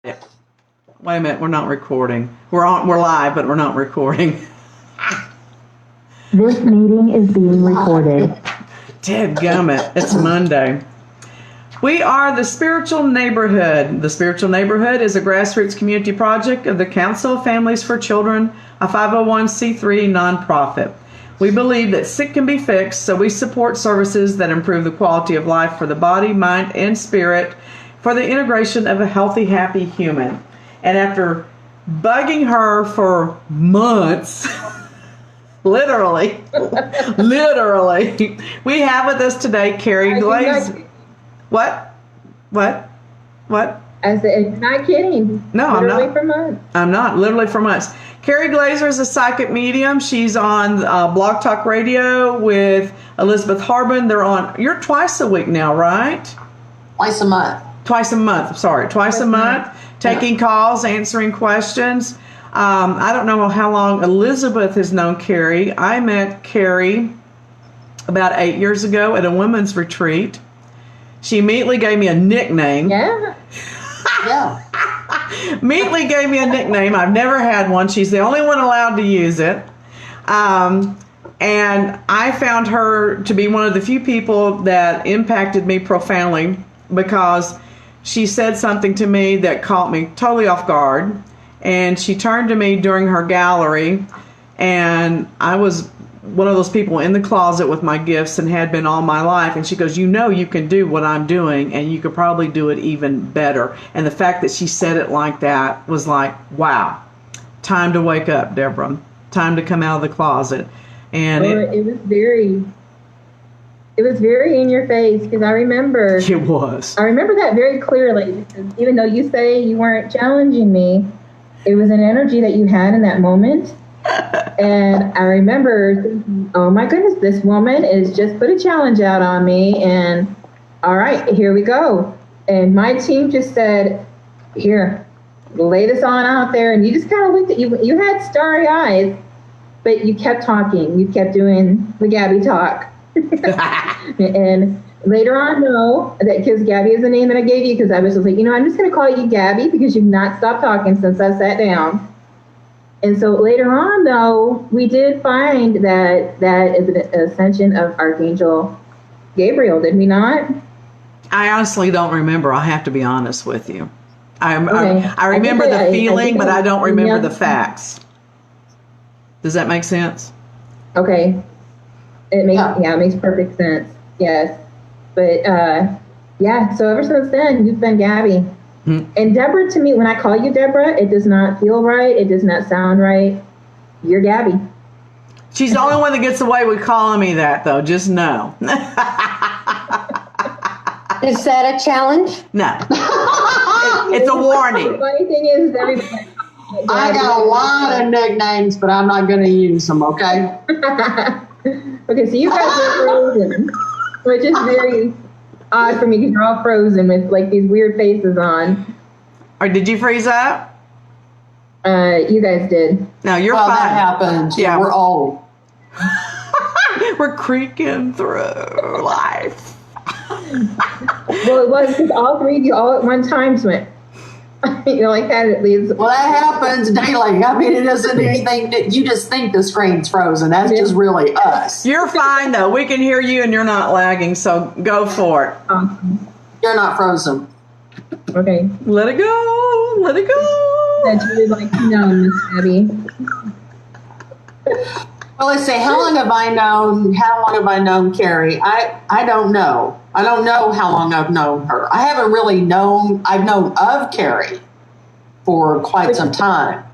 Wait a minute, we're not recording. We're live, but we're not recording. This meeting is being recorded. Dadgummit, it's Monday. We are the Spiritual Neighborhood. The Spiritual Neighborhood is a grassroots community project of the Council of Families for Children, a 501c3 nonprofit. We believe that sick can be fixed, so we support services that improve the quality of life for the body, mind, and spirit for the integration of a healthy, happy human. And after bugging her for months, literally, we have with us today Carrie Glazer. What? I said, you're not kidding. No, literally I'm not. For months. I'm not. Literally for months. Carrie Glazer is a psychic medium. She's on Blog Talk Radio with Elizabeth Harbin. They're on. You're twice a week now, right? Twice a month. Twice a month. Taking calls, answering questions. I don't know how long Elizabeth has known Carrie. I met Carrie about 8 years ago at a women's retreat. She immediately gave me a nickname. Yeah. Immediately gave me a nickname. I've never had one. She's the only one allowed to use it. And I found her to be one of the few people that impacted me profoundly because she said something to me that caught me totally off guard. And she turned to me during her gallery, and I was one of those people in the closet with my gifts and had been all my life. And she goes, you know, you can do what I'm doing, and you could probably do it even better. And the fact that she said it like that was like, wow, time to wake up, Deborah. Time to come out of the closet. And it was very in your face, because I remember that very clearly. Even though you say you weren't challenging me, it was an energy that you had in that moment. And I remember thinking, oh my goodness, this woman is just put a challenge out on me, and all right, here we go. And my team just said, here, lay this on out there. And you just kind of looked at you had starry eyes, but you kept talking. You kept doing the Gabby talk. And later on, no, because Gabby is the name that I gave you, because I was just like, I'm just going to call you Gabby because you've not stopped talking since I sat down. And so later on, though, we did find that is an ascension of Archangel Gabriel, did we not? I honestly don't remember. I have to be honest with you. I remember the feeling, but I don't remember the facts. Does that make sense? Okay. It makes perfect sense. Yes. But so ever since then, you've been Gabby. Mm-hmm. And Deborah, to me, when I call you Deborah, it does not feel right. It does not sound right. You're Gabby. She's the only one that gets away with calling me that, though. Just know. Is that a challenge? No. It's a warning. The funny thing is, everybody. I got a lot of nicknames, but I'm not going to use them, okay? Okay, so you guys are frozen, which is very odd for me because you're all frozen with like these weird faces on. Or did you freeze up? You guys did. No, you're fine. That happens. Yeah, we're old. We're creaking through life. Well, it was because all three of you all at one time went. Like that at least. Well, that happens daily. I mean, it isn't anything that you just think the screen's frozen. That's just really us. You're fine, though. We can hear you and you're not lagging, so go for it. Awesome. You're not frozen. Okay. Let it go. Let it go. That's really like, Miss Abby. Well, let's see. How long have I known Carrie? I don't know. I don't know how long I've known her. I haven't really known. I've known of Carrie for quite some time.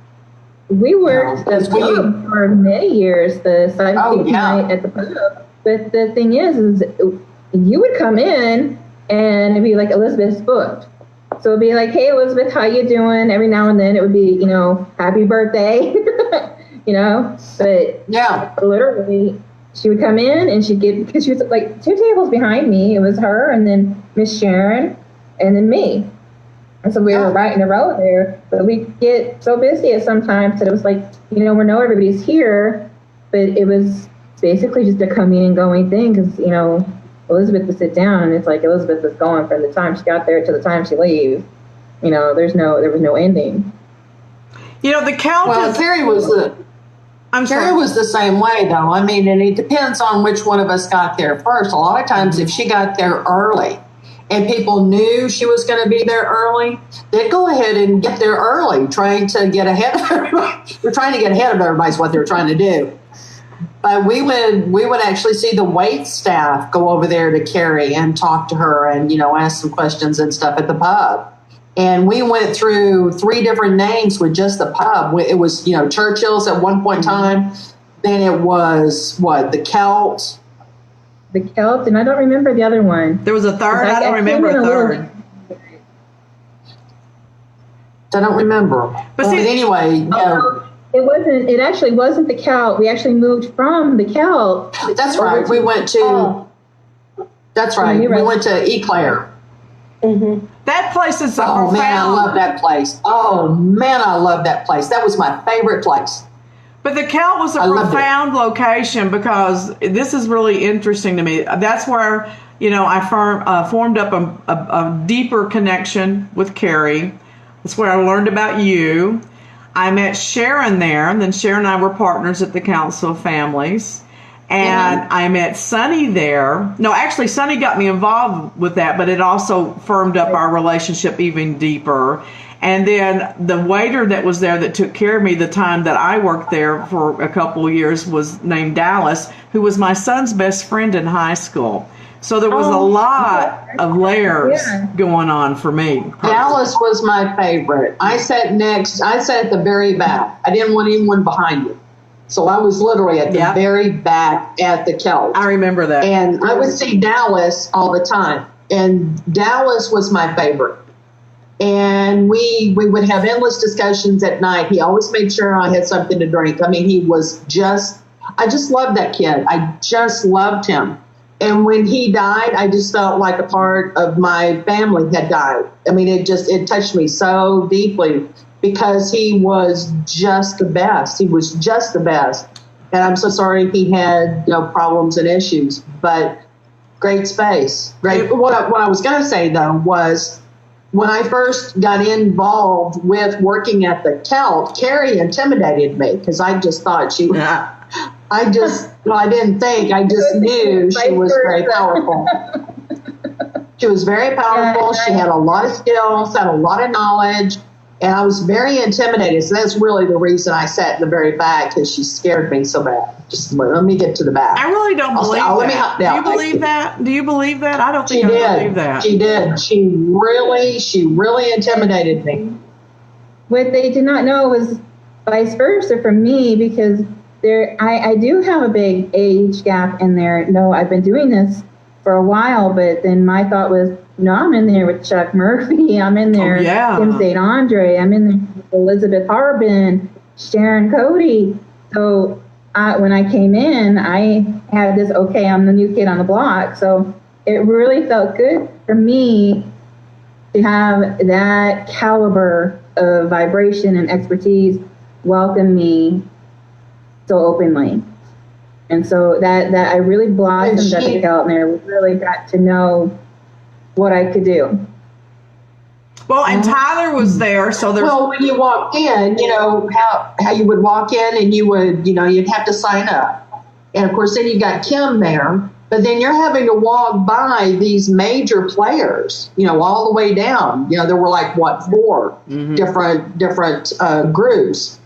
We worked for many years, the psychic night at the pub. But the thing is you would come in and it'd be like, Elizabeth's booked. So it'd be like, hey, Elizabeth, how you doing? Every now and then it would be, happy birthday, But literally, she would come in and she'd get, because she was like 2 tables behind me. It was her and then Miss Sharon and then me. And so we were right in a row there. But we get so busy at sometimes that it was like, we know everybody's here, but it was basically just a coming and going thing because, Elizabeth would sit down and it's like Elizabeth is going from the time she got there to the time she leaves. there was no ending. The count Well, is... Carrie was the same way, though. I mean, and it depends on which one of us got there first. A lot of times, if she got there early and people knew she was going to be there early, they'd go ahead and get there early, trying to get ahead of everybody. They're trying to get ahead of everybody is what they're trying to do. But we would actually see the wait staff go over there to Carrie and talk to her and, ask some questions and stuff at the pub. And we went through 3 different names with just the pub. It was, Churchill's at one point in time. Then it was, the Celt. The Celt, and I don't remember the other one. There was a third. I don't remember a third. I don't remember. But anyway, It actually wasn't the Celt. We actually moved from the Celt. That's right. We went to. That's right. We went to Eclair. Mm-hmm. That place is profound. Man, I love that place. Oh man, I love that place. That was my favorite place. But the Celt was a profound location because this is really interesting to me. That's where I formed up a deeper connection with Carrie. That's where I learned about you. I met Sharon there, and then Sharon and I were partners at the Council of Families. And I met Sonny there. No, actually, Sonny got me involved with that, but it also firmed up our relationship even deeper. And then the waiter that was there that took care of me the time that I worked there for a couple of years was named Dallas, who was my son's best friend in high school. So there was a lot of layers going on for me. Dallas was my favorite. I sat at the very back. I didn't want anyone behind me. So I was literally at the very back at the Celt. I remember that. And I would see Dallas all the time. And Dallas was my favorite. And we would have endless discussions at night. He always made sure I had something to drink. I mean, I just loved that kid. I just loved him. And when he died, I just felt like a part of my family had died. I mean, it touched me so deeply. Because he was just the best. He was just the best. And I'm so sorry he had problems and issues. But great space. Great. What I was going to say, though, was when I first got involved with working at the Celt, Carrie intimidated me because I just thought she was... I didn't think. I just knew she was very powerful. She was very powerful. She had a lot of skills, had a lot of knowledge. And I was very intimidated. So that's really the reason I sat in the very back, because she scared me so bad. Just let me get to the back. I really don't believe that. Do you believe that? Do you believe that? I don't think I believe that. She did. She really intimidated me. What they did not know was vice versa for me, because I do have a big age gap in there. No, I've been doing this for a while, but then my thought was, I'm in there with Chuck Murphy. I'm in there with Tim St. Andre. I'm in there with Elizabeth Harbin, Sharon Cody. So when I came in, I had this, I'm the new kid on the block. So it really felt good for me to have that caliber of vibration and expertise welcome me so openly. And so that I really blossomed at the Celt, and I really got to know what I could do. Well, and Tyler was there, so there's... Well, when you walked in, how you would walk in and you would, you'd have to sign up. And, of course, then you got Kim there. But then you're having to walk by these major players, all the way down. There were 4 different groups.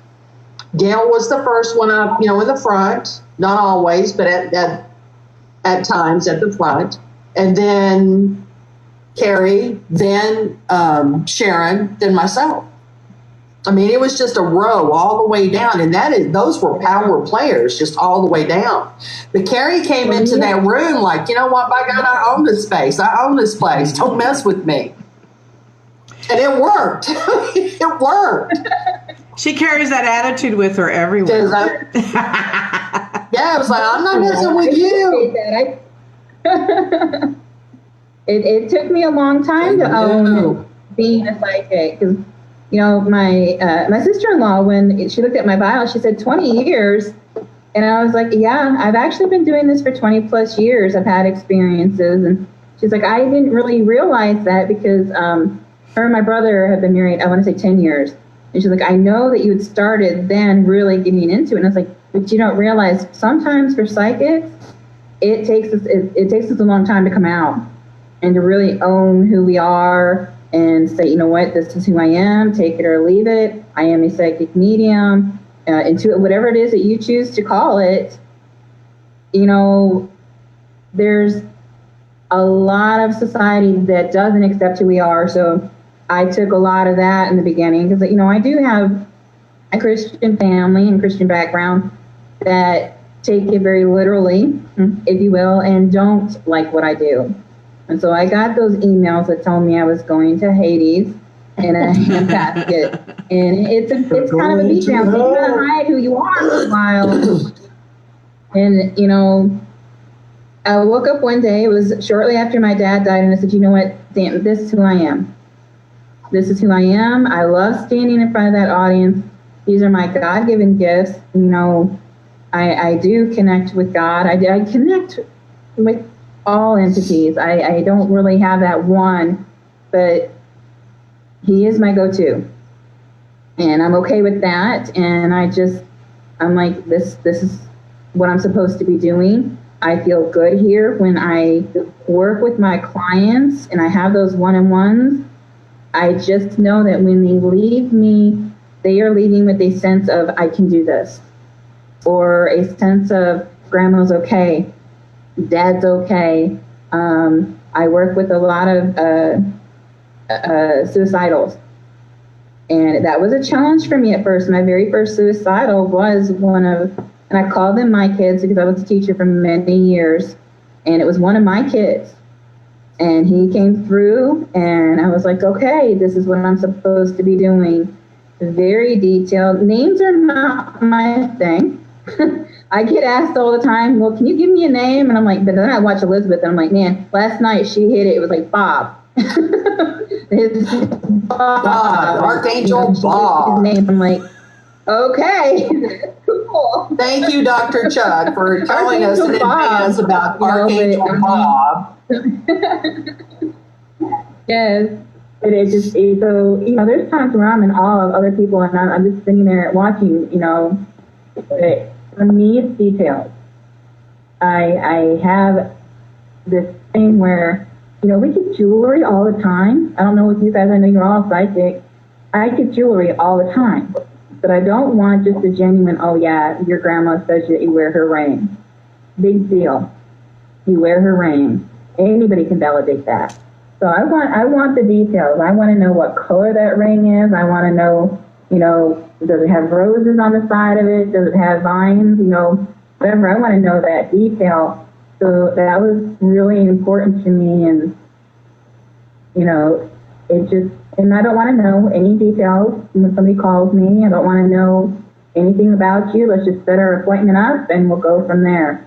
Gail was the first one up, in the front. Not always, but at times at the front. And then Carrie, then Sharon, then myself. I mean, it was just a row all the way down, and those were power players just all the way down. But Carrie came into that room like, you know what, by God, I own this space. I own this place. Don't mess with me. And it worked. It worked. She carries that attitude with her everywhere. Yeah, it was like, I'm not messing with you. It took me a long time to own being a psychic, because my sister-in-law, when she looked at my bio, she said 20 years, and I was like, yeah, I've actually been doing this for 20 plus years. I've had experiences, and she's like, I didn't really realize that, because her and my brother have been married, I want to say 10 years. And she's like, I know that you had started then really getting into it. And I was like, but you don't realize sometimes for psychics, it takes us a long time to come out and to really own who we are and say, you know what, this is who I am, take it or leave it. I am a psychic medium, intuitive, whatever it is that you choose to call it. You know, there's a lot of society that doesn't accept who we are. So I took a lot of that in the beginning because, you know, I do have a Christian family and Christian background that take it very literally, if you will, and don't like what I do. And so I got those emails that told me I was going to Hades in a handbasket. And it's kind of a beatdown. So you gotta hide who you are for a while. And, you know, I woke up one day, it was shortly after my dad died, and I said, you know what, damn, this is who I am. This is who I am. I love standing in front of that audience. These are my God-given gifts. You know, I do connect with God. I connect with all entities. I don't really have that one, but he is my go-to. And I'm okay with that. And I'm like, this is what I'm supposed to be doing. I feel good here when I work with my clients and I have those one-on-ones. I just know that when they leave me, they are leaving with a sense of, I can do this. Or a sense of, grandma's okay, dad's okay. I work with a lot of suicidals. And that was a challenge for me at first. My very first suicidal was and I called them my kids because I was a teacher for many years. And it was one of my kids. And he came through and I was like, okay, this is what I'm supposed to be doing. Very detailed. Names are not my thing. I get asked all the time, well, can you give me a name? And I'm like, but then I watch Elizabeth and I'm like, man, last night she hit it. It was like Bob. It's Bob. Archangel Bob. His name. I'm like, okay, cool. Thank you, Dr. Chuck, for telling us in advance about Archangel Bob. Yes. So, you know, there's times where I'm in awe of other people and I'm just sitting there watching, you know. For me, it's details. I have this thing where, you know, we get jewelry all the time. I don't know with you guys, I know you're all psychic. I get jewelry all the time. But I don't want just a genuine, oh yeah, your grandma says that you wear her ring. Big deal. You wear her ring. Anybody can validate that. So I want the details. I want to know what color that ring is. I want to know, you know, does it have roses on the side of it? Does it have vines? You know, whatever. I want to know that detail. So that was really important to me. And, you know, and I don't want to know any details when somebody calls me. I don't want to know anything about you. Let's just set our appointment up and we'll go from there.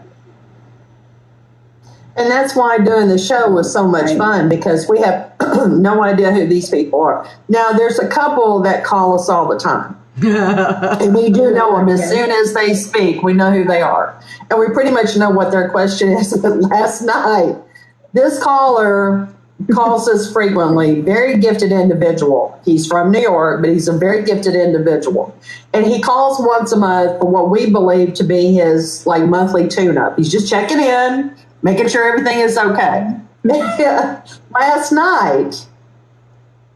And that's why doing the show was so much fun, because we have no idea who these people are. Now, there's a couple that call us all the time. And we do know them. As soon as they speak, we know who they are. And we pretty much know what their question is. But last night, this caller calls us frequently, very gifted individual. He's from New York, but he's a very gifted individual. And he calls once a month for what we believe to be his like monthly tune-up. He's just checking in, making sure everything is okay.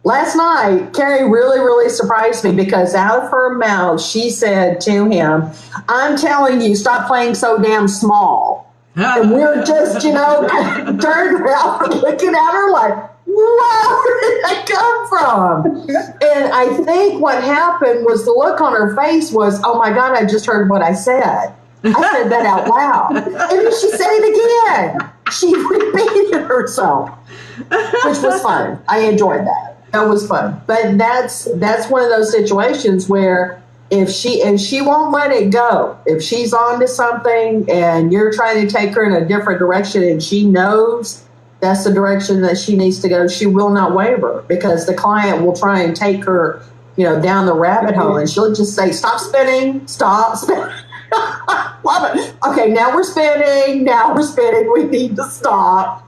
Last night, Carrie really, really surprised me because out of her mouth, she said to him, I'm telling you, stop playing so damn small. And we're just, you know, turned around looking at her like, wow, where did that come from? And I think what happened was the look on her face was, oh my God, I just heard what I said. I said that out loud. And then she said it again. She repeated herself, which was fun. I enjoyed that. That was fun. But that's one of those situations where if she won't let it go. If she's on to something and you're trying to take her in a different direction and she knows that's the direction that she needs to go, she will not waver, because the client will try and take her, you know, down the rabbit hole, and she'll just say, stop spinning. Love it. Okay, now we're spinning. We need to stop.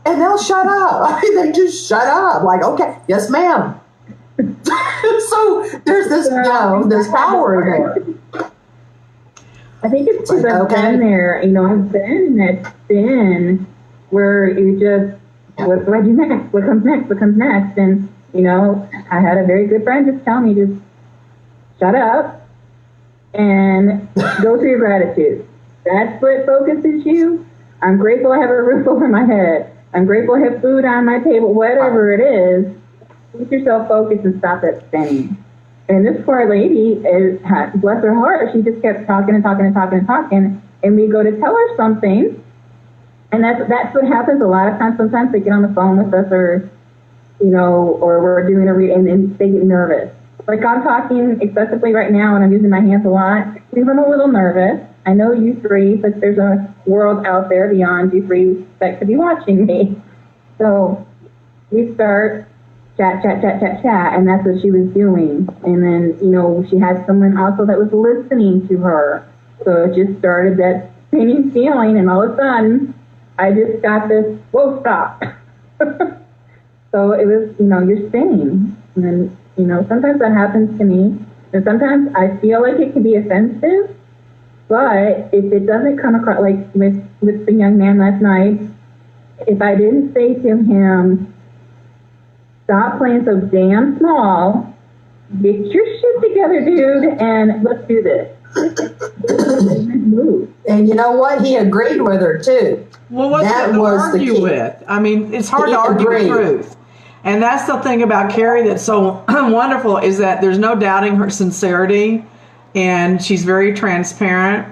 and they'll shut up. I mean, they just shut up. Like, okay, yes, ma'am. So there's this, this power there. I think it's because I've been there. I've been in that spin where you just, what do I do next? What comes next? What comes next? And, I had a very good friend just tell me, just shut up and go through your gratitude. That's what focuses you. I'm grateful I have a roof over my head. I'm grateful I have food on my table, whatever it is. Keep yourself focused and stop that spinning. And this poor lady, bless her heart, she just kept talking and talking and talking and talking. And we go to tell her something. And that's what happens a lot of times. Sometimes they get on the phone with us or we're doing a read and then they get nervous. Like I'm talking excessively right now and I'm using my hands a lot because I'm a little nervous. I know you three, but there's a world out there beyond you three that could be watching me. So we start chat, and that's what she was doing. And then, she had someone also that was listening to her. So it just started that spinning feeling, and all of a sudden, I just got this, whoa, stop. So it was, you're spinning. And then, sometimes that happens to me. And sometimes I feel like it can be offensive, but if it doesn't come across, like with the young man last night, if I didn't say to him, stop playing so damn small, get your shit together, dude, and let's do this. And you know what? He agreed with her, too. Well, what's that to argue with? I mean, it's hard to argue the truth. And that's the thing about Carrie that's so wonderful is that there's no doubting her sincerity, and she's very transparent.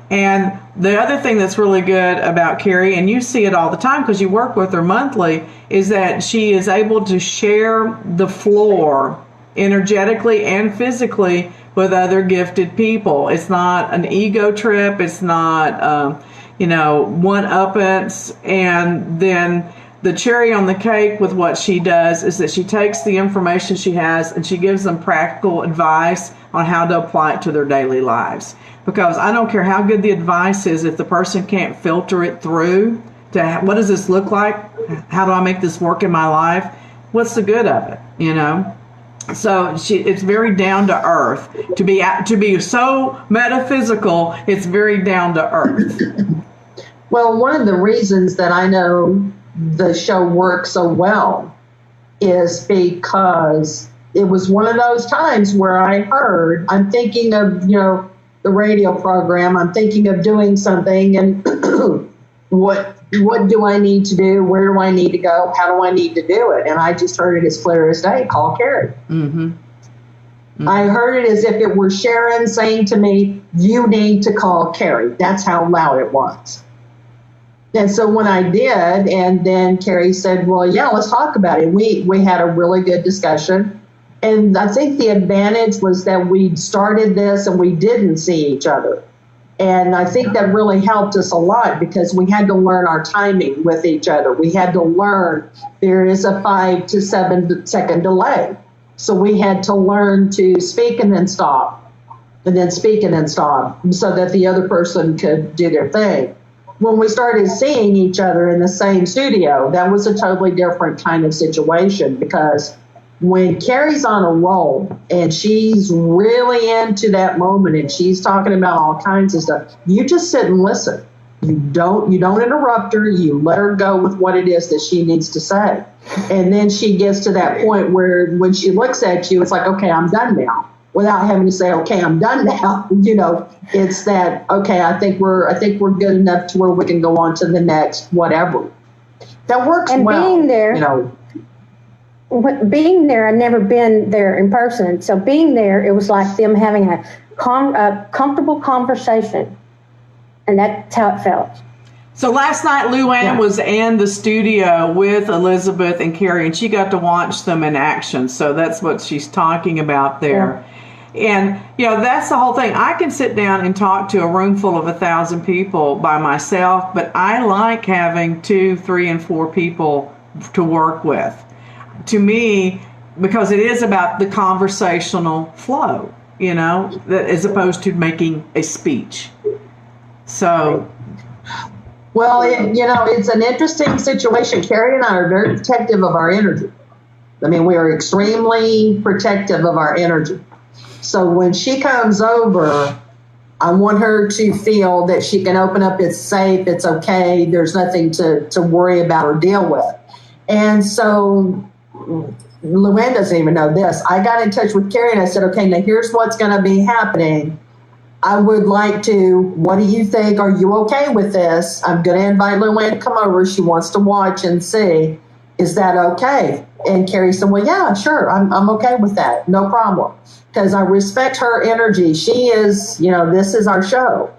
And the other thing that's really good about Carrie, and you see it all the time because you work with her monthly, is that she is able to share the floor energetically and physically with other gifted people. It's not an ego trip. It's not, one-uppance. And then the cherry on the cake with what she does is that she takes the information she has and she gives them practical advice on how to apply it to their daily lives. Because I don't care how good the advice is, if the person can't filter it through to what does this look like? How do I make this work in my life? What's the good of it, So it's very down to earth. To be so metaphysical, it's very down to earth. Well, one of the reasons that I know the show works so well is because it was one of those times where I'm thinking of, the radio program, I'm thinking of doing something, and what do I need to do? Where do I need to go? How do I need to do it? And I just heard it as clear as day, call Carrie. Mm-hmm. Mm-hmm. I heard it as if it were Sharon saying to me, you need to call Carrie. That's how loud it was. And so when I did, and then Carrie said, well, yeah, let's talk about it. We had a really good discussion. And I think the advantage was that we started this and we didn't see each other. And I think that really helped us a lot because we had to learn our timing with each other. We had to learn there is a 5 to 7 second delay. So we had to learn to speak and then stop, and then speak and then stop, so that the other person could do their thing. When we started seeing each other in the same studio, that was a totally different kind of situation, because when Carrie's on a roll and she's really into that moment and she's talking about all kinds of stuff, you just sit and listen. You don't interrupt her. You let her go with what it is that she needs to say. And then she gets to that point where when she looks at you, it's like, okay, I'm done now, without having to say, okay, I'm done now. It's that, okay, I think we're good enough to where we can go on to the next whatever. That works and well. Being there, I'd never been there in person. So being there, it was like them having a comfortable conversation. And that's how it felt. So last night, Luann was in the studio with Elizabeth and Carrie, and she got to watch them in action. So that's what she's talking about there. Yeah. And, that's the whole thing. I can sit down and talk to a room full of 1,000 people by myself, but I like having 2, 3, and 4 people to work with. To me, because it is about the conversational flow, as opposed to making a speech. So Well, it's an interesting situation. Carrie and I are very protective of our energy. I mean, we are extremely protective of our energy. So when she comes over, I want her to feel that she can open up, it's safe, it's okay, there's nothing to worry about or deal with. And so Luann doesn't even know this. I got in touch with Carrie and I said, okay, now here's what's going to be happening. I would like to, what do you think? Are you okay with this? I'm going to invite Luann to come over. She wants to watch and see. Is that okay? And Carrie said, well, yeah, sure. I'm okay with that. No problem. Because I respect her energy. She is, this is our show.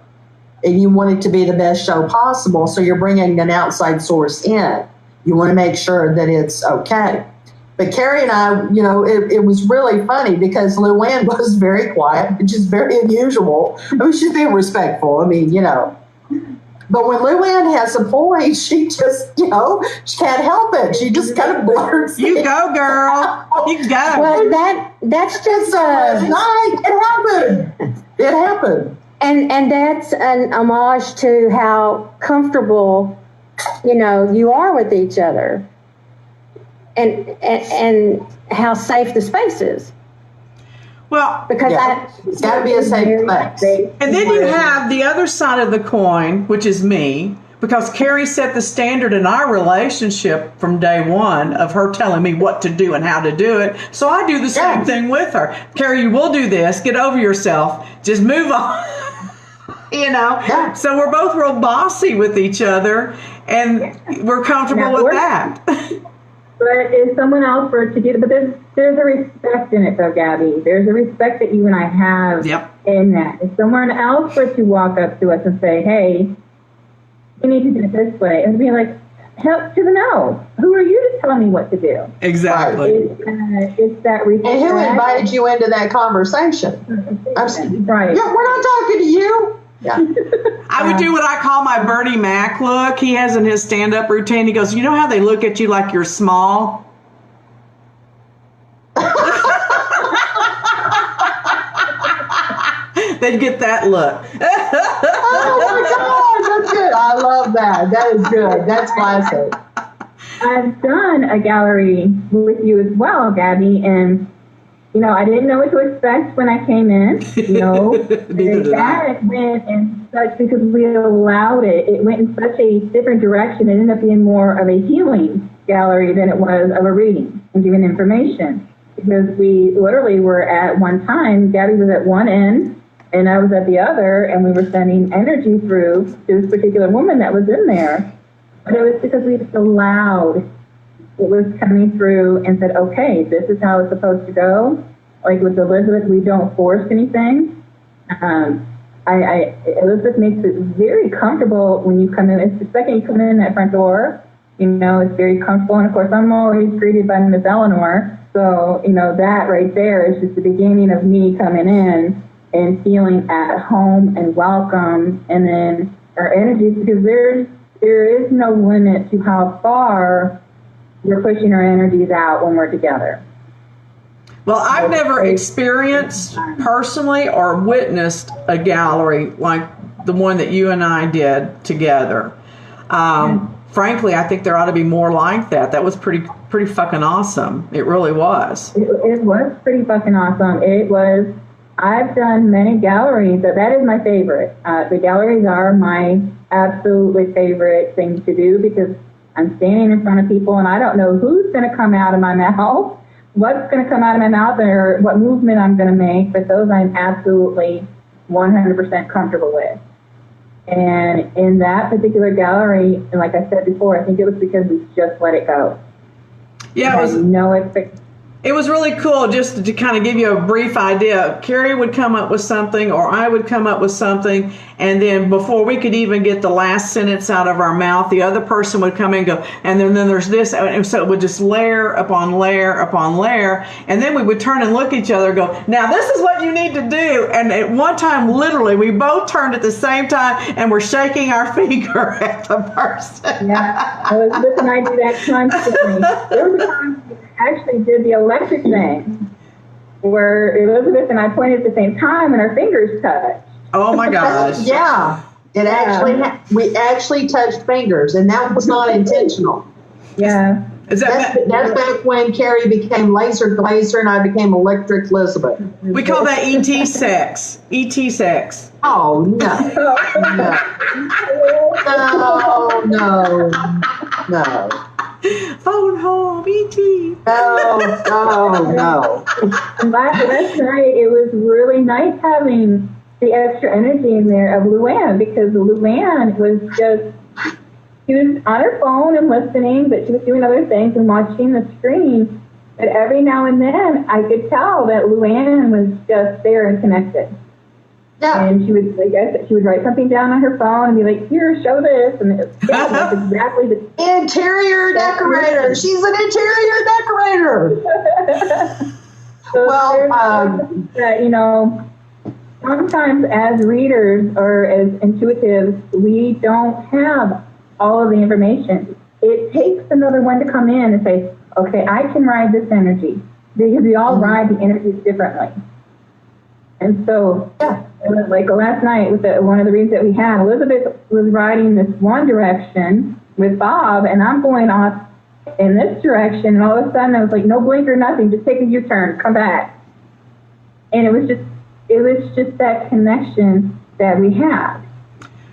And you want it to be the best show possible. So you're bringing an outside source in. You want to make sure that it's okay. But Carrie and I, it was really funny because Luann was very quiet, which is very unusual. I mean, she's being respectful. I mean, But when Luann has a point, she just, she can't help it. She just kind of blurs. You go, girl. You go. Well, that's just night. It happened. It happened. And that's an homage to how comfortable, you are with each other. And how safe the space is. Well, because it's got to be a safe place. And then you have the other side of the coin, which is me, because Carrie set the standard in our relationship from day one of her telling me what to do and how to do it. So I do the same thing with her. Carrie, you will do this. Get over yourself. Just move on. Yeah. So we're both real bossy with each other, and we're comfortable with that. But if someone else were to do it, but there's a respect in it, though, Gabby. There's a respect that you and I have in that. If someone else were to walk up to us and say, hey, you need to do it this way, and be like, help to the no. Who are you to tell me what to do? Exactly. It's that respect. And who invited you into that conversation? Right. Yeah, we're not talking to you. Yeah. I would do what I call my Bernie Mac look. He has in his stand-up routine. He goes, you know how they look at you like you're small? They'd get that look. Oh my God, that's good. I love that. That is good. That's classic. I've done a gallery with you as well, Gabby, and I didn't know what to expect when I came in. That went in such, because we allowed it. It went in such a different direction. It ended up being more of a healing gallery than it was of a reading and giving information. Because we literally were at one time, Gabby was at one end and I was at the other, and we were sending energy through to this particular woman that was in there. But it was because we just allowed what was coming through and said, okay, this is how it's supposed to go. Like with Elizabeth, we don't force anything. Elizabeth makes it very comfortable when you come in. It's the second you come in that front door, it's very comfortable. And of course, I'm always greeted by Miss Eleanor. So, that right there is just the beginning of me coming in and feeling at home and welcome. And then our energies, because there is no limit to how far we're pushing our energies out when we're together. Well, I've never experienced personally or witnessed a gallery like the one that you and I did together. Frankly, I think there ought to be more like that. That was pretty fucking awesome. It really was. It was pretty fucking awesome. It was. I've done many galleries. That is my favorite. The galleries are my absolutely favorite thing to do because I'm standing in front of people and I don't know who's going to come out of my mouth, what's going to come out of my mouth, or what movement I'm going to make, but those I'm absolutely 100% comfortable with. And in that particular gallery, and like I said before, I think it was because we just let it go. Yeah, it was really cool. Just to kind of give you a brief idea, Carrie would come up with something or I would come up with something, and then before we could even get the last sentence out of our mouth, the other person would come in and go, and then there's this, and so it would just layer upon layer upon layer, and then we would turn and look at each other and go, now this is what you need to do. And at one time, literally, we both turned at the same time and we're shaking our finger at the person. Yeah, Elizabeth and I do that constantly. There was a time we actually did the electric thing where Elizabeth and I pointed at the same time and our fingers touched. Oh my gosh. Yeah. It actually, we actually touched fingers, and that was not intentional. Yeah. Is that That's back when Carrie became Laser Glazer and I became Electric Elizabeth. we call that ET sex. ET sex. Oh, no. No. Phone home, ET. No. And last night, it was really nice having the extra energy in there of Luann, because Luann was just, she was on her phone and listening, but she was doing other things and watching the screen. But every now and then, I could tell that Luann was just there and connected. Yeah. And she would, like I said, she would write something down on her phone and be like, "Here, show this," and that's exactly the Interior decorator. She's an interior decorator. So Well, that, you know, sometimes as readers or as intuitives, we don't have all of the information. It takes another one to come in and say, "Okay, I can ride this energy," because we all ride the energies differently. And so, like last night with one of the reads that we had, Elizabeth was riding this one direction with Bob, and I'm going off in this direction, and all of a sudden I was like, "No blinker, nothing, just take a U-turn, come back." And it was just that connection that we had,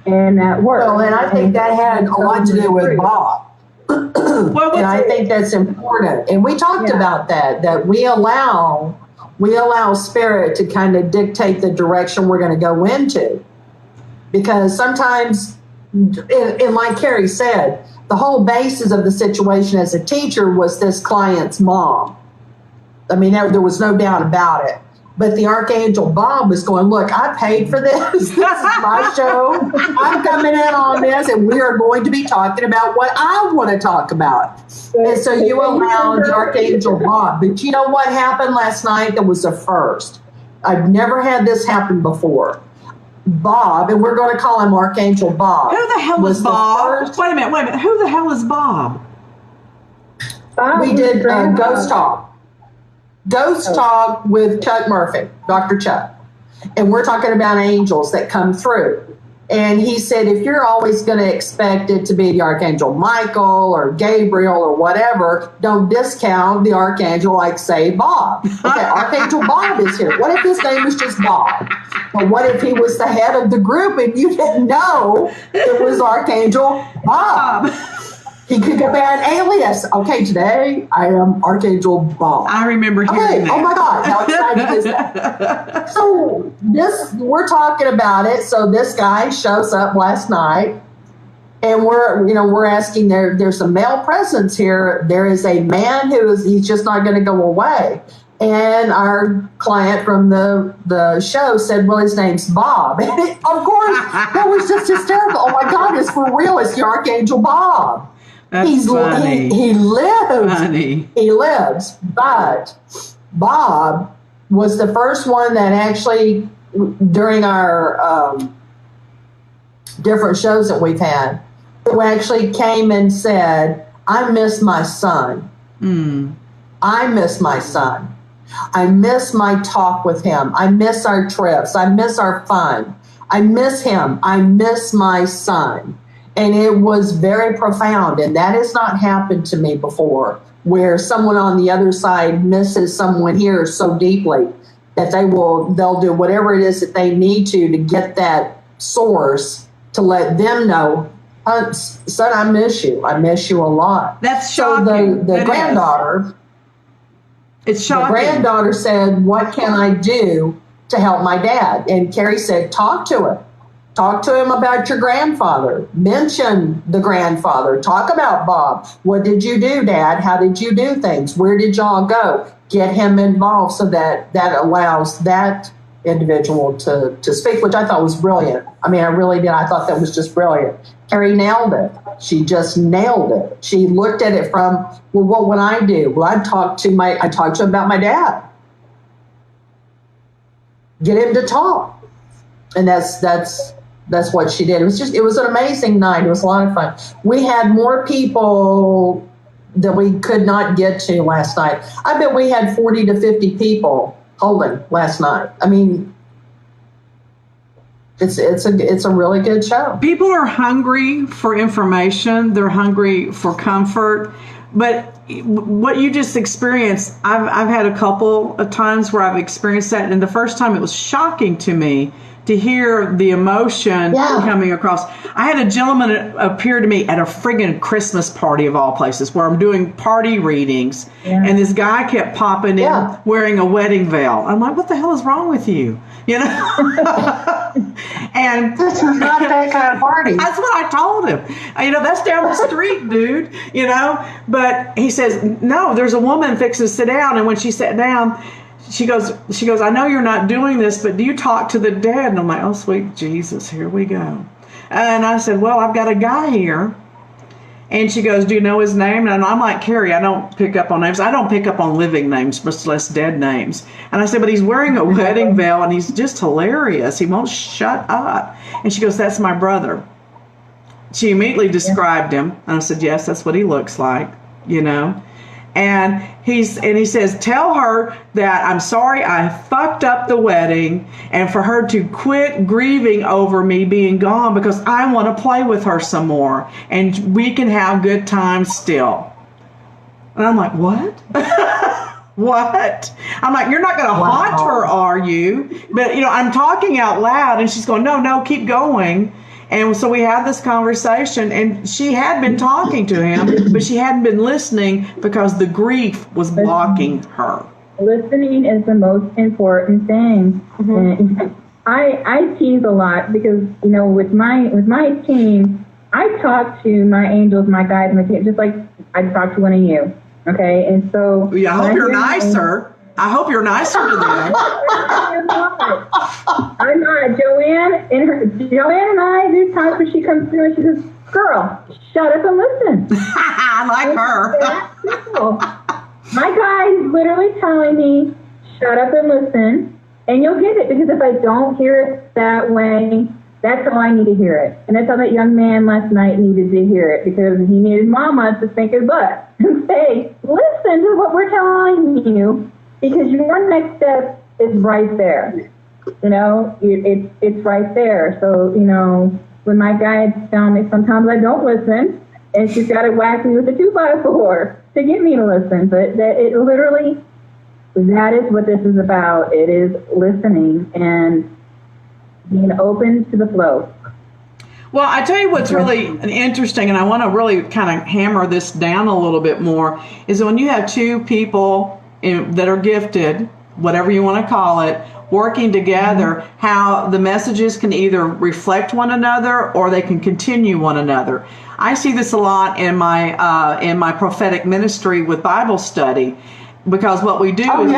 and that worked. Well, and I think that had a lot to do with Bob. And I think that's important. And we talked about that we allow spirit to kind of dictate the direction we're going to go into. Because sometimes, and like Carrie said, the whole basis of the situation as a teacher was this client's mom. I mean, there was no doubt about it. But the Archangel Bob was going, "Look, I paid for this. This is my show. I'm coming in on this, and we are going to be talking about what I want to talk about." And so you allowed the Archangel Bob. But you know what happened last night that was a first? I've never had this happen before. Bob, and we're going to call him Archangel Bob. Who the hell is Bob? Wait a minute. Who the hell is Bob? We did Ghost Talk. Ghost Talk with Chuck Murphy, Dr. Chuck. And we're talking about angels that come through. And he said, if you're always going to expect it to be the Archangel Michael or Gabriel or whatever, don't discount the Archangel like, say, Bob. Okay, Archangel Bob is here. What if his name was just Bob? Or what if he was the head of the group and you didn't know it was Archangel Bob? He could go by an alias. Okay, today I am Archangel Bob. I remember hearing that. Oh my God, how exciting is that? So we're talking about it. So this guy shows up last night, and we're asking. There's some male presence here. There is a man he's just not going to go away. And our client from the show said, "Well, his name's Bob." And of course, that was just hysterical. Oh my God, it's for real. It's the Archangel Bob. That's funny. He lives. Funny. He lives. But Bob was the first one that actually, during our different shows that we've had, who actually came and said, "I miss my son. I miss my son. I miss my talk with him. I miss our trips. I miss our fun. I miss him. I miss my son." And it was very profound. And that has not happened to me before, where someone on the other side misses someone here so deeply that they'll do whatever it is that they need to get that source to let them know, "Son, I miss you. I miss you a lot." That's shocking. So the granddaughter, it's shocking. The granddaughter said, "What can I do to help my dad?" And Carrie said, "Talk to him. Talk to him about your grandfather. Mention the grandfather. Talk about Bob. What did you do, Dad? How did you do things? Where did y'all go?" Get him involved so that allows that individual to speak, which I thought was brilliant. I mean, I really did. I thought that was just brilliant. Carrie nailed it. She just nailed it. She looked at it from, well, what would I do? Well, I talked to him about my dad. Get him to talk. And that's what she did. It was an amazing night. It was a lot of fun. We had more people that we could not get to last night. I bet we had 40 to 50 people holding last night. I mean, It's a really good show. People are hungry for information. They're hungry for comfort. But what you just experienced, I've had a couple of times where I've experienced that. And the first time it was shocking to me to hear the emotion coming across. I had a gentleman appear to me at a friggin' Christmas party of all places where I'm doing party readings. Yeah. And this guy kept popping in wearing a wedding veil. I'm like, what the hell is wrong with you? You know? And this is not that kind of party. That's what I told him. You know, that's down the street, dude. You know? But he says, no, there's a woman fixing to sit down. And when she sat down, she goes, I know you're not doing this, but do you talk to the dead? And I'm like, oh, sweet Jesus, here we go. And I said, well, I've got a guy here. And she goes, do you know his name? And I'm like, Carrie, I don't pick up on names. I don't pick up on living names, much less dead names. And I said, but he's wearing a wedding veil and he's just hilarious. He won't shut up. And she goes, that's my brother. She immediately described him. And I said, yes, that's what he looks like, you know. And he says, tell her that I'm sorry I fucked up the wedding and for her to quit grieving over me being gone because I want to play with her some more and we can have good times still. And I'm like, what? What? I'm like, you're not going to haunt her, are you? But, you know, I'm talking out loud and she's going, no, keep going. And so we had this conversation, and she had been talking to him, but she hadn't been listening because the grief was blocking her. Listening is the most important thing. Mm-hmm. I tease a lot because, you know, with my team, I talk to my angels, my guides, my team, just like I talk to one of you. Okay, and so yeah, I hope you're nicer. I hope you're nicer to them. I'm not. Joanne and I, there's times when she comes through and she says, girl, shut up and listen. I like her. My guy is literally telling me, shut up and listen, and you'll get it, because if I don't hear it that way, that's how I need to hear it. And that's how that young man last night needed to hear it, because he needed mama to spank his butt and say, listen to what we're telling you, because your next step is right there. You know, it's right there. So, you know, when my guides tell me sometimes I don't listen, and she's got to whack me with a 2x4 to get me to listen. But that it literally, that is what this is about. It is listening and being open to the flow. Well, I tell you what's really interesting, and I want to really kind of hammer this down a little bit more, is that when you have two people that are gifted, whatever you want to call it, working together, how the messages can either reflect one another or they can continue one another. I see this a lot in my prophetic ministry with Bible study, because what we do is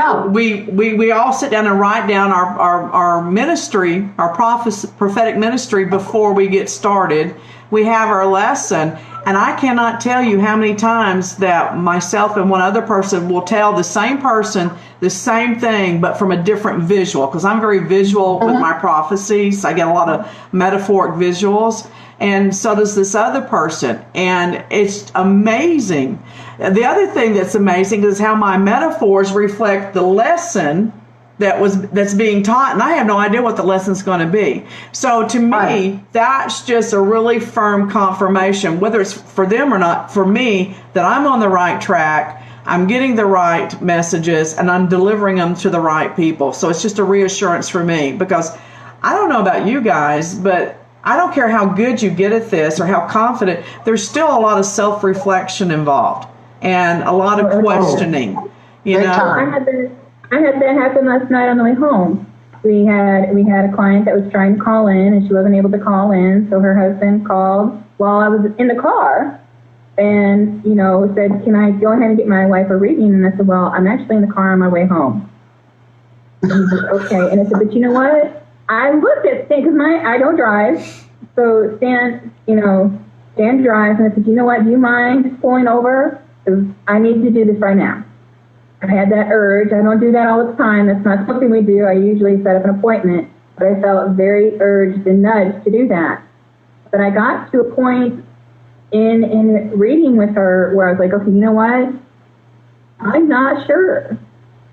we all sit down and write down our ministry, our prophetic ministry before we get started. We have our lesson. And I cannot tell you how many times that myself and one other person will tell the same person the same thing, but from a different visual, because I'm very visual with my prophecies. I get a lot of metaphoric visuals, and so does this other person. And it's amazing. The other thing that's amazing is how my metaphors reflect the lesson that's being taught, and I have no idea what the lesson's going to be. So to me, that's just a really firm confirmation, whether it's for them or not, for me, that I'm on the right track, I'm getting the right messages, and I'm delivering them to the right people. So it's just a reassurance for me, because I don't know about you guys, but I don't care how good you get at this or how confident, there's still a lot of self-reflection involved and a lot of questioning. You know? I had that happen last night on the way home. We had a client that was trying to call in, and she wasn't able to call in, so her husband called while I was in the car and, you know, said, can I go ahead and get my wife a reading? And I said, well, I'm actually in the car on my way home. And he said, okay. And I said, but you know what? I looked at Stan, because I don't drive, so Stan drives, and I said, you know what, do you mind pulling over? Because I need to do this right now. I had that urge. I don't do that all the time. That's not something we do. I usually set up an appointment, but I felt very urged and nudged to do that. But I got to a point in reading with her where I was like, okay, you know what? I'm not sure.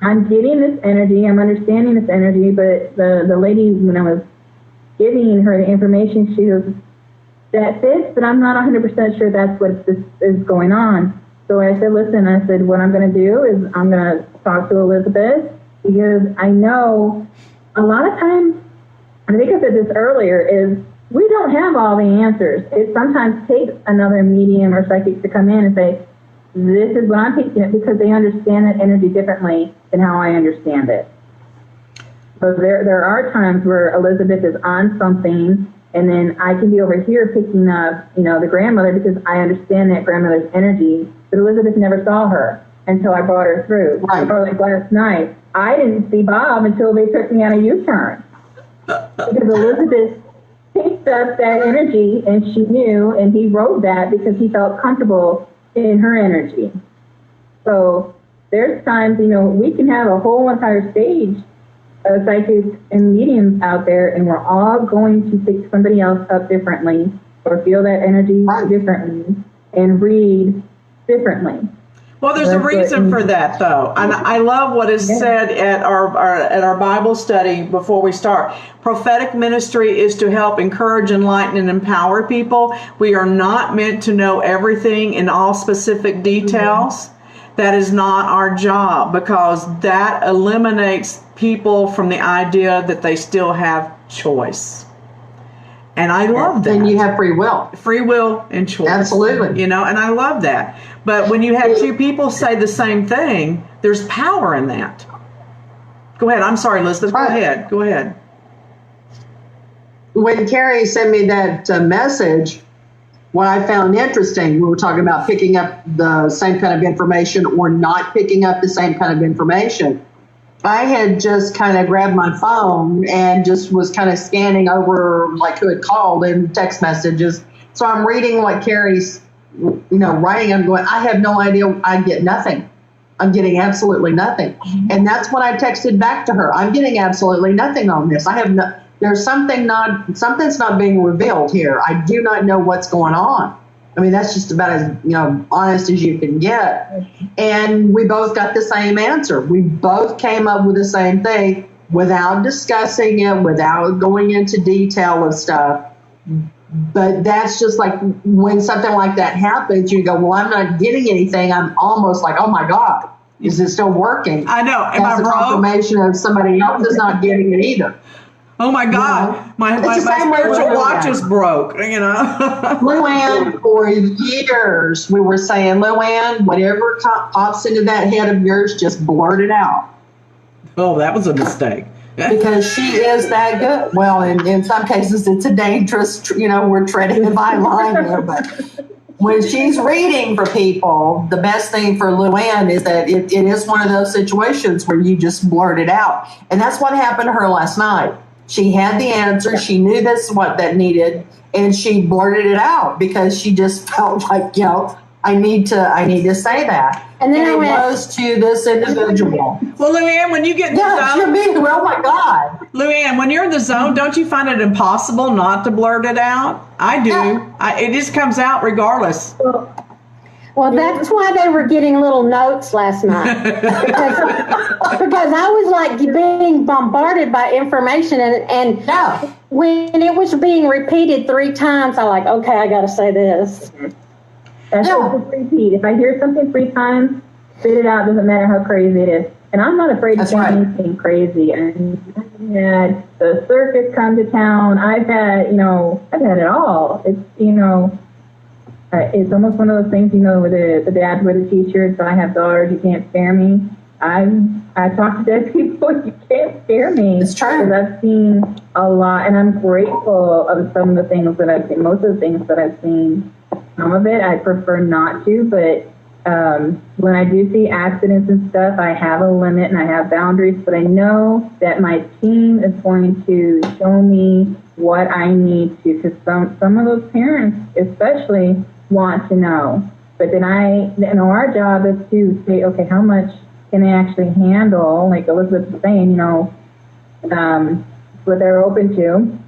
I'm getting this energy. I'm understanding this energy, but the lady, when I was giving her the information, she goes, that fits, but I'm not 100% sure that's what this is going on. So I said, listen, I said, what I'm going to do is I'm going to talk to Elizabeth, because I know a lot of times, I think I said this earlier, is we don't have all the answers. It sometimes takes another medium or psychic to come in and say, this is what I'm picking up, because they understand that energy differently than how I understand it. So there are times where Elizabeth is on something, and then I can be over here picking up, the grandmother, because I understand that grandmother's energy, but Elizabeth never saw her until I brought her through. Right. Or like last night, I didn't see Bob until they took me on a U-turn. Because Elizabeth picked up that energy, and she knew, and he wrote that because he felt comfortable in her energy. So there's times, we can have a whole entire stage of psychics and mediums out there, and we're all going to pick somebody else up differently, or feel that energy differently, and read differently. Well, there's a reason for that, though, and I love what is said at our Bible study before we start. Prophetic ministry is to help encourage, enlighten, and empower people. We are not meant to know everything in all specific details. That is not our job, because that eliminates people from the idea that they still have choice. And I love that. And you have free will. Free will and choice. Absolutely. And I love that. But when you have two people say the same thing, there's power in that. Go ahead. I'm sorry, Elizabeth. Right. Go ahead. When Carrie sent me that message, what I found interesting, we were talking about picking up the same kind of information or not picking up the same kind of information. I had just kind of grabbed my phone and just was kind of scanning over like who had called and text messages. So I'm reading what Carrie's, writing. I'm going, I have no idea. I get nothing. I'm getting absolutely nothing. And that's what I texted back to her. I'm getting absolutely nothing on this. I have no, there's something's not being revealed here. I do not know what's going on. I mean, that's just about as, honest as you can get. And we both got the same answer. We both came up with the same thing without discussing it, without going into detail of stuff. But that's just like when something like that happens, you go, well, I'm not getting anything. I'm almost like, oh my God, is it still working? I know. Am that's I a wrong? confirmation of somebody else is not getting it either. Oh my God, my spiritual watch is broke, Luann, for years, we were saying, Luann, whatever pops into that head of yours, just blurt it out. Oh, that was a mistake. Because she is that good. Well, in some cases, it's a dangerous, we're treading a fine line there, but when she's reading for people, the best thing for Luann is that it is one of those situations where you just blurt it out. And that's what happened to her last night. She had the answer. She knew this is what that needed, and she blurted it out because she just felt like, I need to say that. And then it goes to this individual. Well, Luann, when you get in the zone, oh my God. Luann, when you're in the zone, don't you find it impossible not to blurt it out? I do. Yeah. It just comes out regardless. Well, that's why they were getting little notes last night. because I was like being bombarded by information, and when it was being repeated 3 times, I like, okay, I got to say this. That's just repeat. If I hear something 3 times, spit it out. Doesn't matter how crazy it is. And I'm not afraid to say anything crazy. And I've had the circus come to town. I've had it all. It's, it's almost one of those things, where the dads wear the t-shirts, I have daughters, you can't scare me. I talk to dead people, you can't scare me. It's true. Because I've seen a lot, and I'm grateful of some of the things that I've seen, most of the things that I've seen. Some of it I prefer not to, but when I do see accidents and stuff, I have a limit and I have boundaries, but I know that my team is going to show me what I need to, because some of those parents especially want to know. But then our job is to say, okay, how much can they actually handle? Like Elizabeth was saying, what they're open to.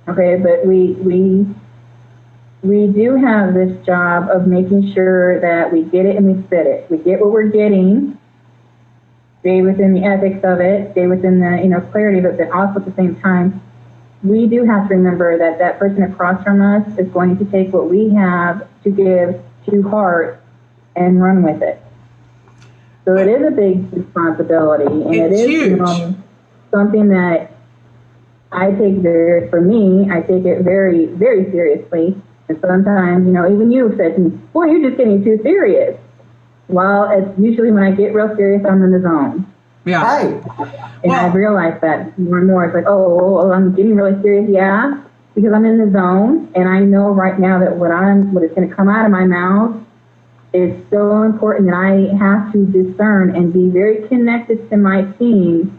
Okay, but we do have this job of making sure that we get it and we fit it. We get what we're getting, stay within the ethics of it, stay within the clarity of it, but also at the same time we do have to remember that that person across from us is going to take what we have to give to heart and run with it. So it is a big responsibility, and It's it is huge. something that I take I take it very, very seriously. And sometimes, even you have said to me, boy, you're just getting too serious. Well, it's usually when I get real serious, I'm in the zone. Yeah. Right. And I've realized that more and more. It's like, oh, I'm getting really serious. Yeah, because I'm in the zone, and I know right now that what is going to come out of my mouth is so important that I have to discern and be very connected to my team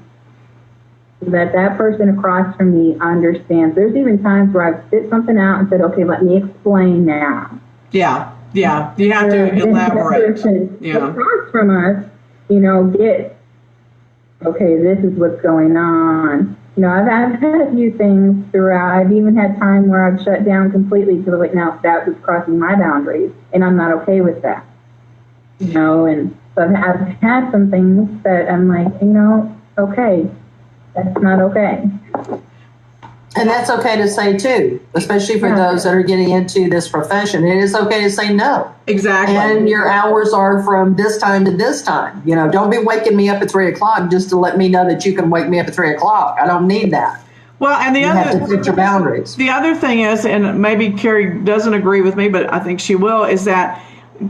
so that person across from me understands. There's even times where I've spit something out and said, okay, let me explain now. Yeah. You have to elaborate. Yeah. Across from us, get, okay, this is what's going on. I've had a few things throughout. I've even had time where I've shut down completely because like, now that was crossing my boundaries, and I'm not okay with that. And so I've had some things that I'm like, okay, that's not okay. And that's okay to say too, especially for those that are getting into this profession. It is okay to say no. Exactly. And your hours are from this time to this time. Don't be waking me up at 3:00 just to let me know that you can wake me up at 3:00. I don't need that. Well, and You have to set your boundaries. The other thing is, and maybe Carrie doesn't agree with me, but I think she will, is that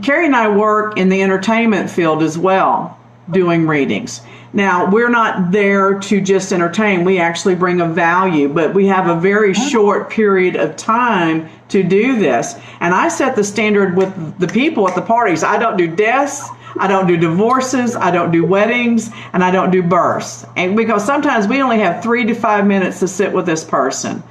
Carrie and I work in the entertainment field as well, doing readings. Now, we're not there to just entertain. We actually bring a value, but we have a very short period of time to do this. And I set the standard with the people at the parties. I don't do deaths, I don't do divorces, I don't do weddings, and I don't do births. And because sometimes we only have 3 to 5 minutes to sit with this person.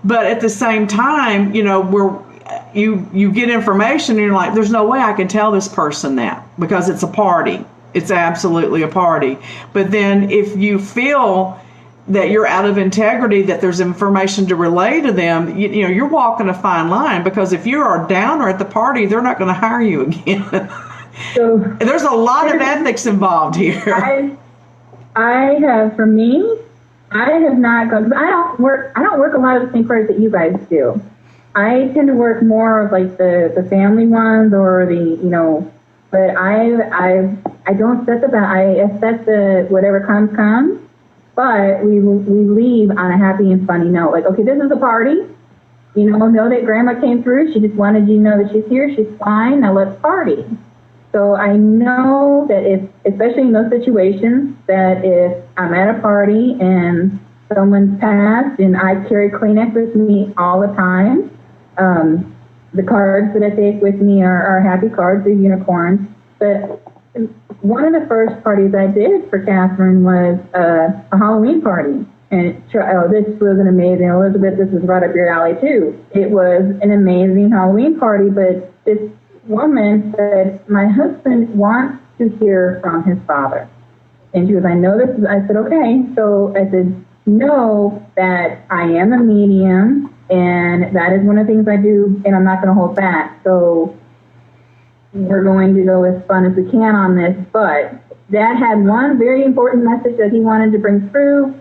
But at the same time, you get information and you're like, there's no way I can tell this person that because it's a party. It's absolutely a party. But then if you feel that you're out of integrity, that there's information to relay to them, you're walking a fine line, because if you're a downer at the party, they're not going to hire you again. So there's a lot of ethics involved here. I have, for me, I have not gone, I don't work a lot of the same parties that you guys do. I tend to work more of like the family ones or but I don't set I set the whatever comes, but we leave on a happy and funny note. Like, okay, this is a party. Know that grandma came through. She just wanted you to know that she's here. She's fine. Now let's party. So I know that especially in those situations, that if I'm at a party and someone's passed, and I carry Kleenex with me all the time. The cards that I take with me are happy cards, they're unicorns. But one of the first parties I did for Catherine was a Halloween party. And this was an amazing, Elizabeth, this is right up your alley too. It was an amazing Halloween party, but this woman said, my husband wants to hear from his father. And she goes, I know this. I said, okay. So I said, know that I am a medium, and that is one of the things I do, and I'm not going to hold back. So we're going to go as fun as we can on this. But Dad had one very important message that he wanted to bring through.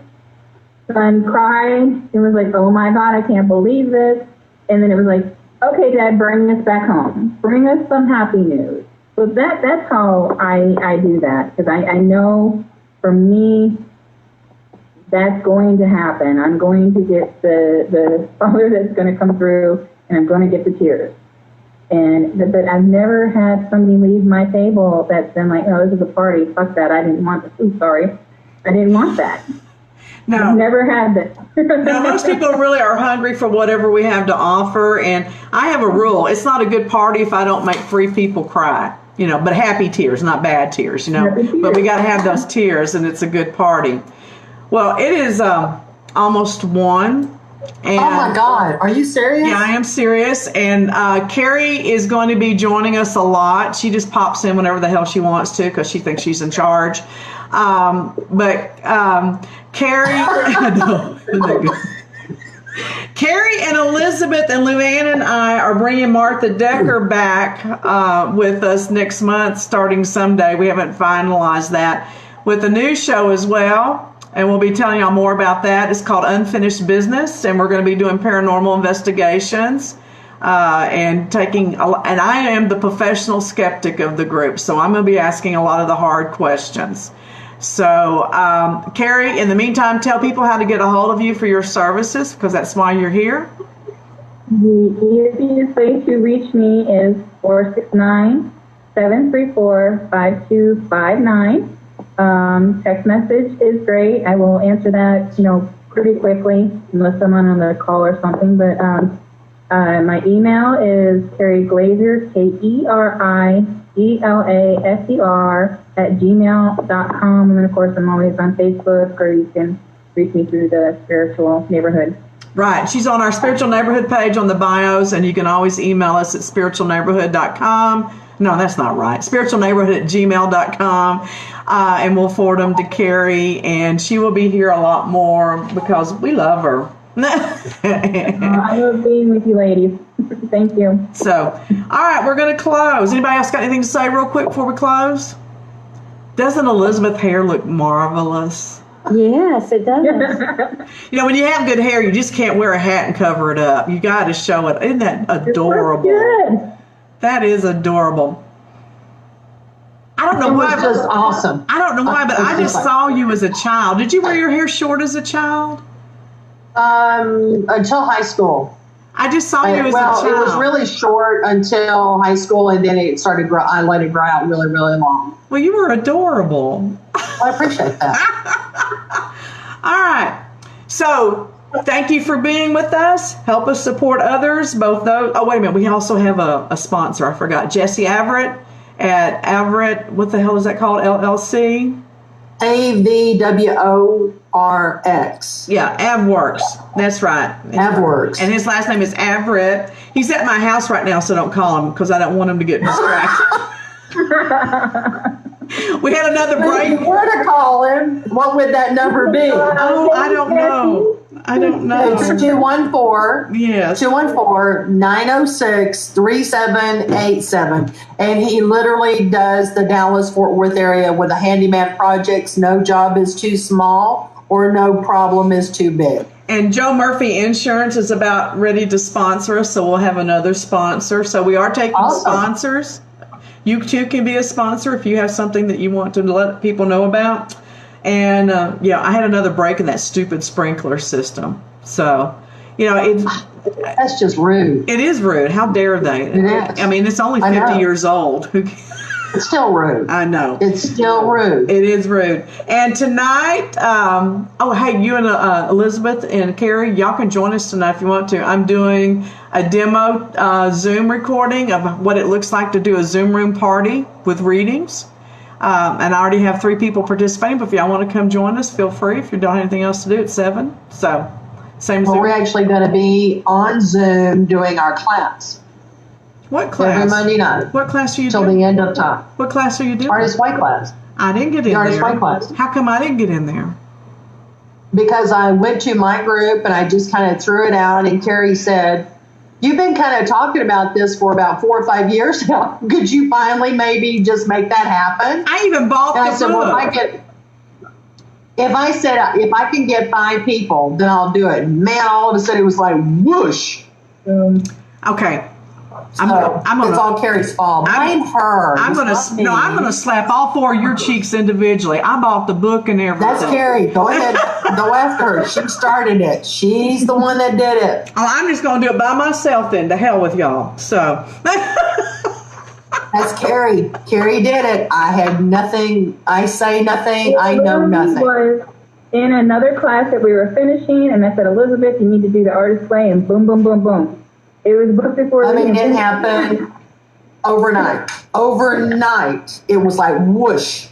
Son cried and was like, oh my God, I can't believe this. And then it was like, okay, Dad, bring us back home. Bring us some happy news. So that's how I do that, because I know for me, that's going to happen. I'm going to get the father that's going to come through, and I'm going to get the tears. But I've never had somebody leave my table that's been like, oh, this is a party. Fuck that. I didn't want this. Ooh, sorry. I didn't want that. No. I've never had that. No, most people really are hungry for whatever we have to offer. And I have a rule. It's not a good party if I don't make 3 people cry. But happy tears, not bad tears, But we got to have those tears, and it's a good party. Well, it is almost 1. And, oh my God, are you serious? Yeah, I am serious. And Carrie is going to be joining us a lot. She just pops in whenever the hell she wants to because she thinks she's in charge. Carrie, Carrie and Elizabeth and Luann and I are bringing Martha Decker back with us next month, starting someday. We haven't finalized that, with a new show as well. And we'll be telling y'all more about that. It's called Unfinished Business, and we're going to be doing paranormal investigations and I am the professional skeptic of the group, so I'm going to be asking a lot of the hard questions. So, Carrie, in the meantime, tell people how to get a hold of you for your services, because that's why you're here. The easiest way to reach me is 469-734-5259. Text message is great. I will answer that, pretty quickly, unless I'm on the call or something. But my email is Carrie Glazer, KERIGLASER @gmail.com. And then, of course, I'm always on Facebook, or you can reach me through the Spiritual Neighborhood. Right. She's on our Spiritual Neighborhood page on the bios, and you can always email us at spiritualneighborhood.com. No, that's not right. spiritualneighborhood@gmail.com. And we'll forward them to Carrie, and she will be here a lot more because we love her. I love being with you ladies. Thank you. So, all right, we're going to close. Anybody else got anything to say real quick before we close? Doesn't Elizabeth's hair look marvelous? Yes, it does. When you have good hair, you just can't wear a hat and cover it up. You got to show it. Isn't that adorable? Good. That is adorable. I don't know why. It was just awesome. I don't know why, but I just saw you as a child. Did you wear your hair short as a child? Until high school. I just saw you as a child. It was really short until high school, and then it started grow. I let it grow out really, really long. Well, you were adorable. I appreciate that. All right. So, thank you for being with us. Help us support others. Both those. Oh, wait a minute. We also have a sponsor. I forgot. Jesse Averett at Averett. What the hell is that called? LLC. AVWORX. Yeah, AvWorks. That's right. AvWorks. And his last name is Averett. He's at my house right now, so don't call him because I don't want him to get distracted. We had another break. If you were to call him, what would that number be? Oh, I don't know. It's 214. Yes. 214-906-3787. And he literally does the Dallas-Fort Worth area with the handyman projects. No job is too small or no problem is too big. And Joe Murphy Insurance is about ready to sponsor us, so we'll have another sponsor. So we are taking sponsors. You too can be a sponsor if you have something that you want to let people know about. And I had another break in that stupid sprinkler system. So, that's just rude. It is rude. How dare they? It is. I mean, it's only 50 years old. It's still rude. I know. It's still rude. It is rude. And tonight, hey, you and Elizabeth and Carrie, y'all can join us tonight if you want to. I'm doing a demo Zoom recording of what it looks like to do a Zoom room party with readings. And I already have 3 people participating, but if y'all want to come join us, feel free. If you don't have anything else to do, it's 7. So, same Zoom. We're actually going to be on Zoom doing our class. What class? Every Monday night. What class are you doing? doing? Till the end of time. What class are you doing? Artist Way class. I didn't get in Artist there. Way class. How come I didn't get in there? Because I went to my group and I just kind of threw it out, and Carrie said, "You've been kind of talking about this for about 4 or 5 years now. Could you finally maybe just make that happen?" I even bought and the I said, book. If I can get 5 people, then I'll do it. Man, all of a sudden it was like whoosh. Okay. It's all Carrie's fault. Blame her. I'm gonna slap all 4 of your cheeks individually. I bought the book and everything. That's Carrie. Go ahead. Go after her. She started it. She's the one that did it. Oh, I'm just gonna do it by myself then. To hell with y'all. So that's Carrie. Carrie did it. I had nothing. I say nothing. I know nothing. Was in another class that we were finishing, and I said, "Elizabeth, you need to do the Artist Way," and boom, boom, boom, boom. It was booked before. It happened overnight. Overnight, it was like whoosh,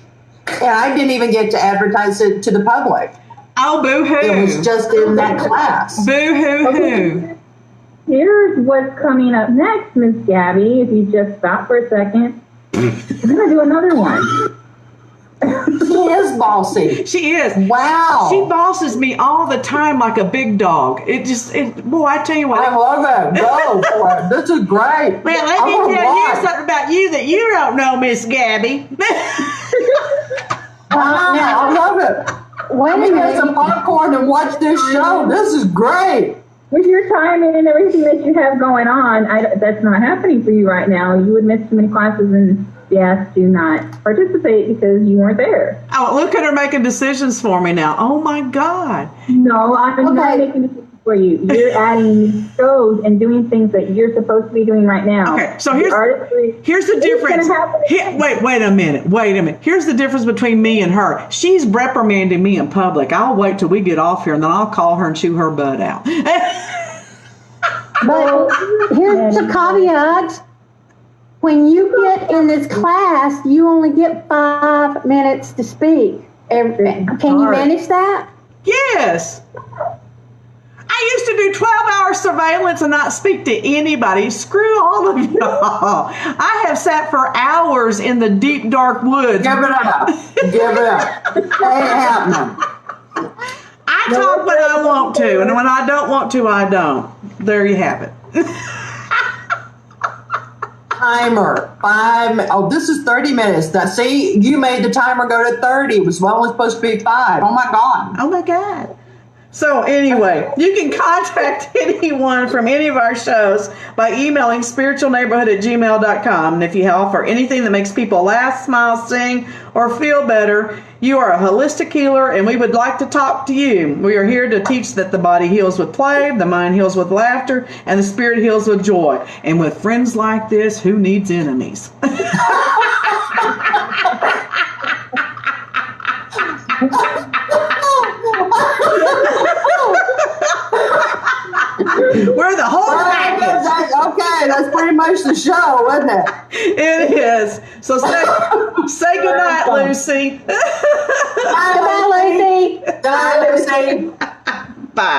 and I didn't even get to advertise it to the public. Oh, boo-hoo! It was just in that class. Boo-hoo-hoo! Here's what's coming up next, Miss Gabby. If you just stop for a second, we're gonna do another one. She is bossy. She is. Wow. She bosses me all the time like a big dog. Boy, I tell you what. I love it. Go for it. This is great. Well, let me tell you something about you that you don't know, Miss Gabby. I love it. Wait a Let me get minute. some popcorn and watch this show. This is great. With your timing and everything that you have going on, that's not happening for you right now. You would miss too many classes and be asked to not participate because you weren't there. Oh, look at her making decisions for me now. Oh my God. No, I'm not making decisions for you. You're adding shows and doing things that you're supposed to be doing right now. Okay, so here's the difference. Wait a minute. Here's the difference between me and her. She's reprimanding me in public. I'll wait till we get off here and then I'll call her and chew her butt out. But here's the caveat. When you get in this class, you only get 5 minutes to speak. Can you manage that? Yes. I used to do 12-hour surveillance and not speak to anybody. Screw all of y'all. I have sat for hours in the deep, dark woods. Give it up. Give it up. Ain't happening. I talk when I want to, and when I don't want to, I don't. There you have it. Timer. This is 30 minutes. Now, see, you made the timer go to 30. It was only supposed to be 5. Oh, my God. Oh, my God. So anyway, you can contact anyone from any of our shows by emailing spiritualneighborhood@gmail.com. And if you offer anything that makes people laugh, smile, sing, or feel better, you are a holistic healer and we would like to talk to you. We are here to teach that the body heals with play, the mind heals with laughter, and the spirit heals with joy. And with friends like this, who needs enemies? We're the whole package. Okay, that's pretty much the show, isn't it? It is. So say goodnight, Lucy. Goodbye, Lucy. Bye, Lucy.